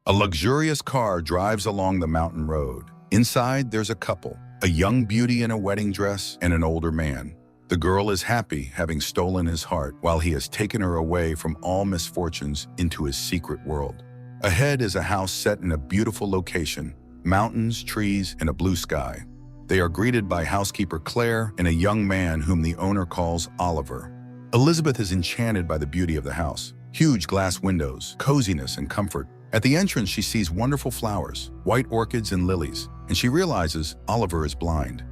A luxurious car drives along the mountain road. Inside, there's a couple, a young beauty in a wedding dress and an older man. The girl is happy, having stolen his heart, while he has taken her away from all misfortunes into his secret world. Ahead is a house set in a beautiful location, mountains, trees, and a blue sky. They are greeted by housekeeper Claire and a young man whom the owner calls Oliver. Elizabeth is enchanted by the beauty of the house. Huge glass windows, coziness, and comfort. At the entrance, she sees wonderful flowers, white orchids and lilies, and she realizes Oliver is blind.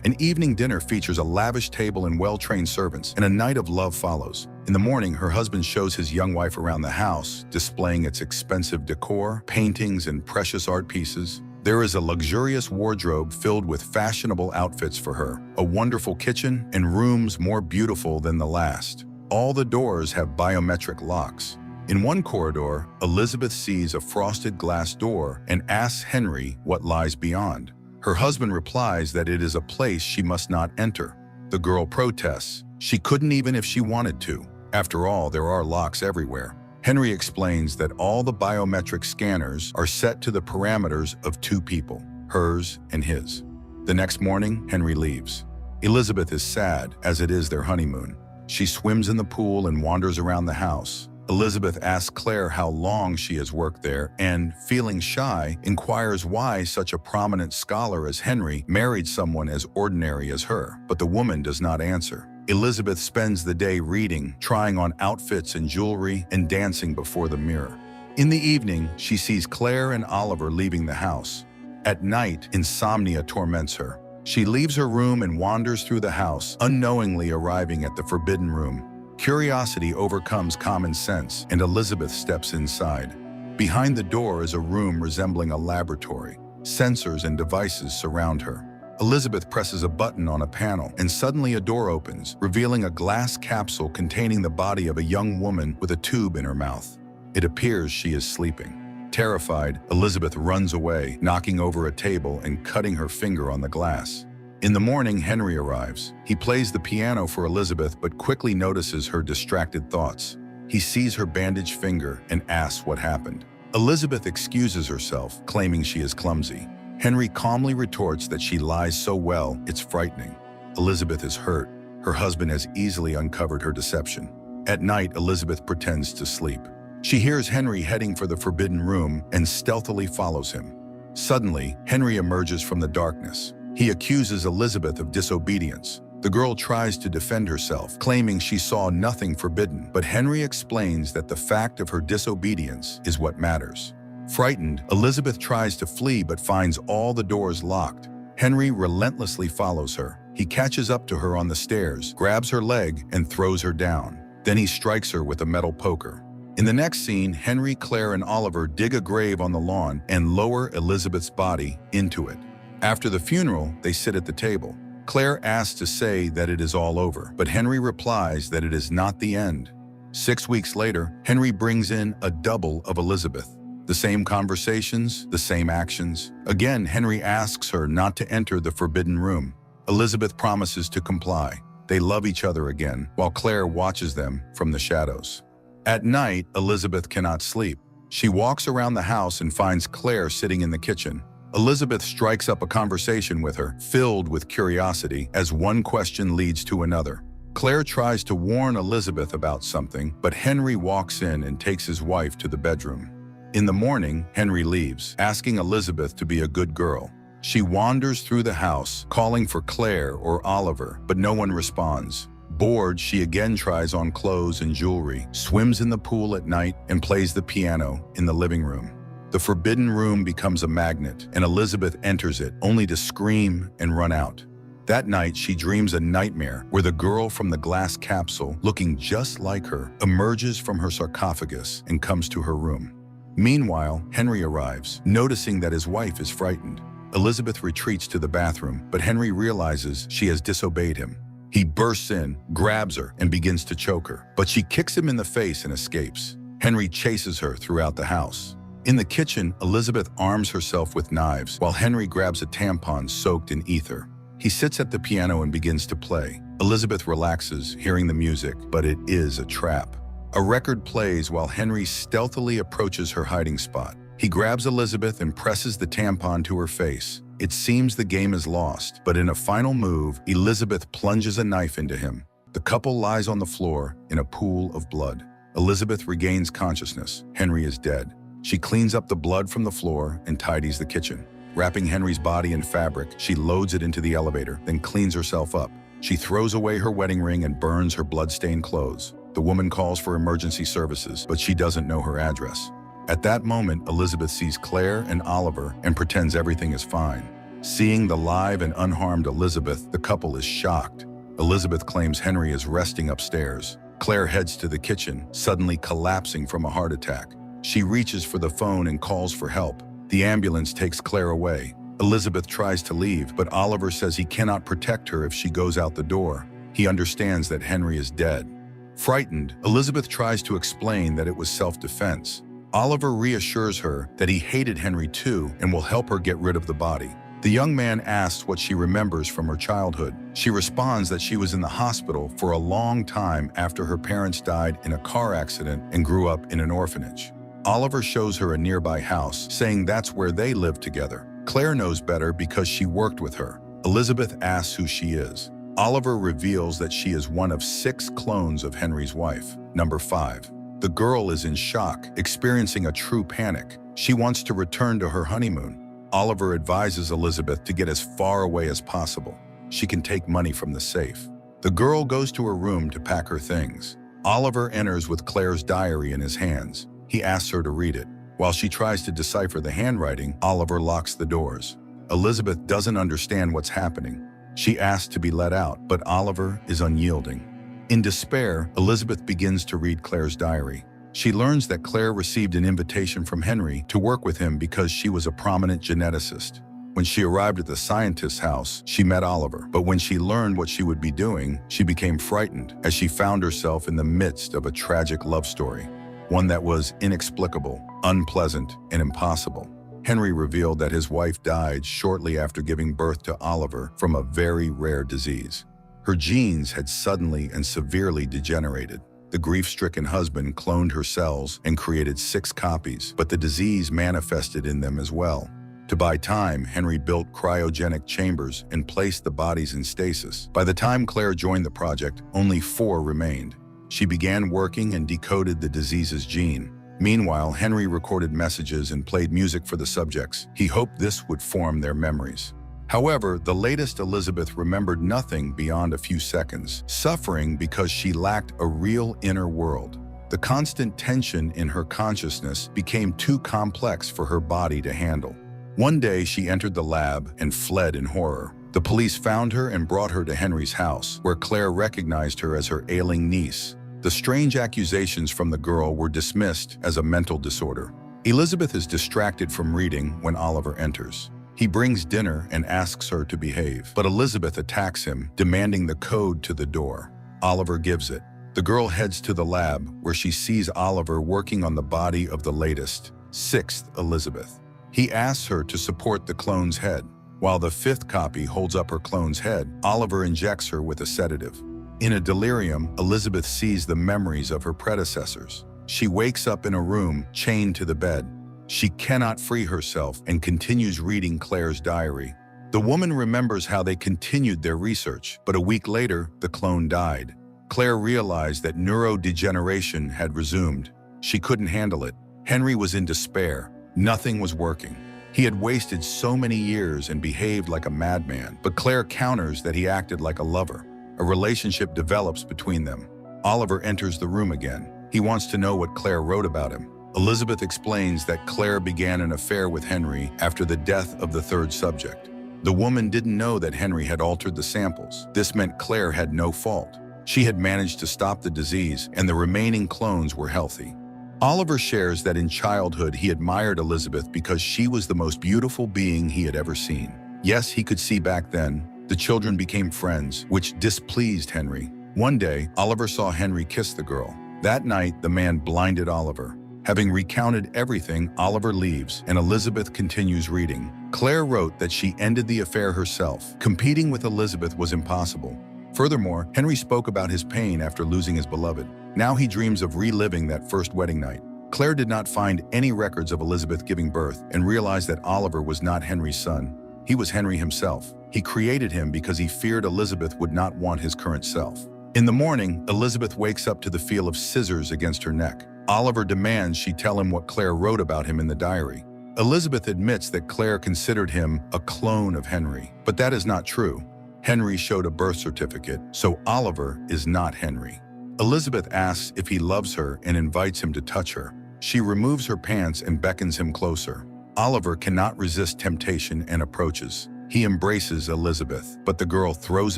An evening dinner features a lavish table and well-trained servants, and a night of love follows. In the morning, her husband shows his young wife around the house, displaying its expensive decor, paintings, and precious art pieces. There is a luxurious wardrobe filled with fashionable outfits for her, a wonderful kitchen, and rooms more beautiful than the last. All the doors have biometric locks. In one corridor, Elizabeth sees a frosted glass door and asks Henry what lies beyond. Her husband replies that it is a place she must not enter. The girl protests. She couldn't even if she wanted to. After all, there are locks everywhere. Henry explains that all the biometric scanners are set to the parameters of two people, hers and his. The next morning, Henry leaves. Elizabeth is sad, as it is their honeymoon. She swims in the pool and wanders around the house. Elizabeth asks Claire how long she has worked there and, feeling shy, inquires why such a prominent scholar as Henry married someone as ordinary as her, but the woman does not answer. Elizabeth spends the day reading, trying on outfits and jewelry, and dancing before the mirror. In the evening, she sees Claire and Oliver leaving the house. At night, insomnia torments her. She leaves her room and wanders through the house, unknowingly arriving at the forbidden room. Curiosity overcomes common sense, and Elizabeth steps inside. Behind the door is a room resembling a laboratory. Sensors and devices surround her. Elizabeth presses a button on a panel, and suddenly a door opens, revealing a glass capsule containing the body of a young woman with a tube in her mouth. It appears she is sleeping. Terrified, Elizabeth runs away, knocking over a table and cutting her finger on the glass. In the morning, Henry arrives. He plays the piano for Elizabeth, but quickly notices her distracted thoughts. He sees her bandaged finger and asks what happened. Elizabeth excuses herself, claiming she is clumsy. Henry calmly retorts that she lies so well, it's frightening. Elizabeth is hurt. Her husband has easily uncovered her deception. At night, Elizabeth pretends to sleep. She hears Henry heading for the forbidden room and stealthily follows him. Suddenly, Henry emerges from the darkness. He accuses Elizabeth of disobedience. The girl tries to defend herself, claiming she saw nothing forbidden, but Henry explains that the fact of her disobedience is what matters. Frightened, Elizabeth tries to flee but finds all the doors locked. Henry relentlessly follows her. He catches up to her on the stairs, grabs her leg, and throws her down. Then he strikes her with a metal poker. In the next scene, Henry, Claire, and Oliver dig a grave on the lawn and lower Elizabeth's body into it. After the funeral, they sit at the table. Claire asks to say that it is all over, but Henry replies that it is not the end. 6 weeks later, Henry brings in a double of Elizabeth. The same conversations, the same actions. Again, Henry asks her not to enter the forbidden room. Elizabeth promises to comply. They love each other again, while Claire watches them from the shadows. At night, Elizabeth cannot sleep. She walks around the house and finds Claire sitting in the kitchen. Elizabeth strikes up a conversation with her, filled with curiosity, as one question leads to another. Claire tries to warn Elizabeth about something, but Henry walks in and takes his wife to the bedroom. In the morning, Henry leaves, asking Elizabeth to be a good girl. She wanders through the house, calling for Claire or Oliver, but no one responds. Bored, she again tries on clothes and jewelry, swims in the pool at night, and plays the piano in the living room. The forbidden room becomes a magnet, and Elizabeth enters it, only to scream and run out. That night, she dreams a nightmare where the girl from the glass capsule, looking just like her, emerges from her sarcophagus and comes to her room. Meanwhile, Henry arrives, noticing that his wife is frightened. Elizabeth retreats to the bathroom, but Henry realizes she has disobeyed him. He bursts in, grabs her, and begins to choke her, but she kicks him in the face and escapes. Henry chases her throughout the house. In the kitchen, Elizabeth arms herself with knives, while Henry grabs a tampon soaked in ether. He sits at the piano and begins to play. Elizabeth relaxes, hearing the music, but it is a trap. A record plays while Henry stealthily approaches her hiding spot. He grabs Elizabeth and presses the tampon to her face. It seems the game is lost, but in a final move, Elizabeth plunges a knife into him. The couple lies on the floor in a pool of blood. Elizabeth regains consciousness. Henry is dead. She cleans up the blood from the floor and tidies the kitchen. Wrapping Henry's body in fabric, she loads it into the elevator, then cleans herself up. She throws away her wedding ring and burns her blood-stained clothes. The woman calls for emergency services, but she doesn't know her address. At that moment, Elizabeth sees Claire and Oliver and pretends everything is fine. Seeing the live and unharmed Elizabeth, the couple is shocked. Elizabeth claims Henry is resting upstairs. Claire heads to the kitchen, suddenly collapsing from a heart attack. She reaches for the phone and calls for help. The ambulance takes Claire away. Elizabeth tries to leave, but Oliver says he cannot protect her if she goes out the door. He understands that Henry is dead. Frightened, Elizabeth tries to explain that it was self-defense. Oliver reassures her that he hated Henry too and will help her get rid of the body. The young man asks what she remembers from her childhood. She responds that she was in the hospital for a long time after her parents died in a car accident and grew up in an orphanage. Oliver shows her a nearby house, saying that's where they lived together. Claire knows better because she worked with her. Elizabeth asks who she is. Oliver reveals that she is one of 6 clones of Henry's wife. Number 5. The girl is in shock, experiencing a true panic. She wants to return to her honeymoon. Oliver advises Elizabeth to get as far away as possible. She can take money from the safe. The girl goes to her room to pack her things. Oliver enters with Claire's diary in his hands. He asks her to read it. While she tries to decipher the handwriting, Oliver locks the doors. Elizabeth doesn't understand what's happening. She asks to be let out, but Oliver is unyielding. In despair, Elizabeth begins to read Claire's diary. She learns that Claire received an invitation from Henry to work with him because she was a prominent geneticist. When she arrived at the scientist's house, she met Oliver, but when she learned what she would be doing, she became frightened as she found herself in the midst of a tragic love story, one that was inexplicable, unpleasant, and impossible. Henry revealed that his wife died shortly after giving birth to Oliver from a very rare disease. Her genes had suddenly and severely degenerated. The grief-stricken husband cloned her cells and created 6 copies, but the disease manifested in them as well. To buy time, Henry built cryogenic chambers and placed the bodies in stasis. By the time Claire joined the project, only 4 remained. She began working and decoded the disease's gene. Meanwhile, Henry recorded messages and played music for the subjects. He hoped this would form their memories. However, the latest Elizabeth remembered nothing beyond a few seconds, suffering because she lacked a real inner world. The constant tension in her consciousness became too complex for her body to handle. One day, she entered the lab and fled in horror. The police found her and brought her to Henry's house, where Claire recognized her as her ailing niece. The strange accusations from the girl were dismissed as a mental disorder. Elizabeth is distracted from reading when Oliver enters. He brings dinner and asks her to behave, but Elizabeth attacks him, demanding the code to the door. Oliver gives it. The girl heads to the lab, where she sees Oliver working on the body of the latest, 6th Elizabeth. He asks her to support the clone's head. While the 5th copy holds up her clone's head, Oliver injects her with a sedative. In a delirium, Elizabeth sees the memories of her predecessors. She wakes up in a room, chained to the bed. She cannot free herself and continues reading Claire's diary. The woman remembers how they continued their research, but a week later, the clone died. Claire realized that neurodegeneration had resumed. She couldn't handle it. Henry was in despair. Nothing was working. He had wasted so many years and behaved like a madman, but Claire counters that he acted like a lover. A relationship develops between them. Oliver enters the room again. He wants to know what Claire wrote about him. Elizabeth explains that Claire began an affair with Henry after the death of the 3rd subject. The woman didn't know that Henry had altered the samples. This meant Claire had no fault. She had managed to stop the disease, and the remaining clones were healthy. Oliver shares that in childhood he admired Elizabeth because she was the most beautiful being he had ever seen. Yes, he could see back then. The children became friends, which displeased Henry. One day, Oliver saw Henry kiss the girl. That night, the man blinded Oliver. Having recounted everything, Oliver leaves, and Elizabeth continues reading. Claire wrote that she ended the affair herself. Competing with Elizabeth was impossible. Furthermore, Henry spoke about his pain after losing his beloved. Now he dreams of reliving that first wedding night. Claire did not find any records of Elizabeth giving birth and realized that Oliver was not Henry's son. He was Henry himself. He created him because he feared Elizabeth would not want his current self. In the morning, Elizabeth wakes up to the feel of scissors against her neck. Oliver demands she tell him what Claire wrote about him in the diary. Elizabeth admits that Claire considered him a clone of Henry, but that is not true. Henry showed a birth certificate, so Oliver is not Henry. Elizabeth asks if he loves her and invites him to touch her. She removes her pants and beckons him closer. Oliver cannot resist temptation and approaches. He embraces Elizabeth, but the girl throws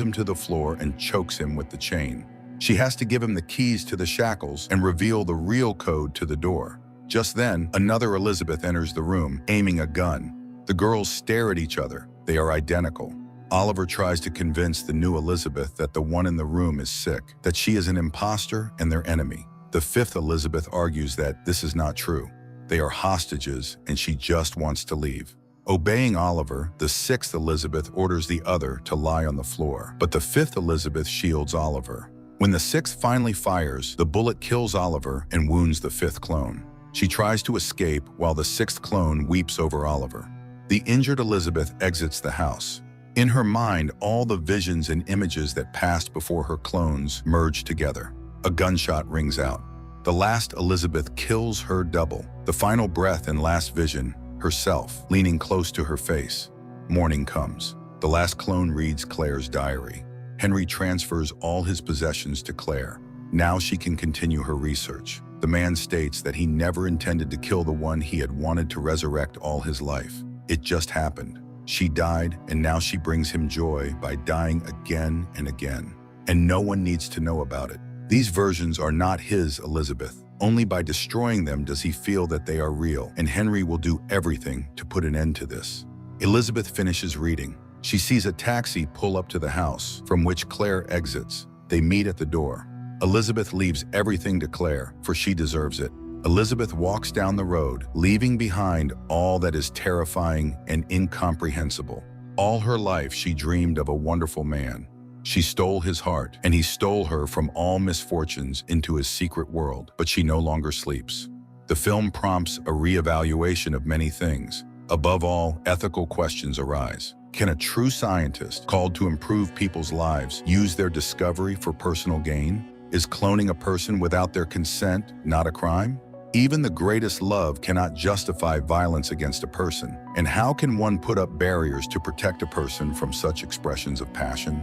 him to the floor and chokes him with the chain. She has to give him the keys to the shackles and reveal the real code to the door. Just then, another Elizabeth enters the room, aiming a gun. The girls stare at each other. They are identical. Oliver tries to convince the new Elizabeth that the one in the room is sick, that she is an imposter and their enemy. The fifth Elizabeth argues that this is not true. They are hostages and she just wants to leave. Obeying Oliver, the sixth Elizabeth orders the other to lie on the floor, but the fifth Elizabeth shields Oliver. When the sixth finally fires, the bullet kills Oliver and wounds the fifth clone. She tries to escape while the sixth clone weeps over Oliver. The injured Elizabeth exits the house. In her mind, all the visions and images that passed before her clones merge together. A gunshot rings out. The last Elizabeth kills her double. The final breath and last vision, herself, leaning close to her face. Morning comes. The last clone reads Claire's diary. Henry transfers all his possessions to Claire. Now she can continue her research. The man states that he never intended to kill the one he had wanted to resurrect all his life. It just happened. She died, and now she brings him joy by dying again and again. And no one needs to know about it. These versions are not his Elizabeth. Only by destroying them does he feel that they are real, and Henry will do everything to put an end to this. Elizabeth finishes reading. She sees a taxi pull up to the house, from which Claire exits. They meet at the door. Elizabeth leaves everything to Claire, for she deserves it. Elizabeth walks down the road, leaving behind all that is terrifying and incomprehensible. All her life she dreamed of a wonderful man. She stole his heart, and he stole her from all misfortunes into his secret world, but she no longer sleeps. The film prompts a reevaluation of many things. Above all, ethical questions arise. Can a true scientist, called to improve people's lives, use their discovery for personal gain? Is cloning a person without their consent not a crime? Even the greatest love cannot justify violence against a person. And how can one put up barriers to protect a person from such expressions of passion?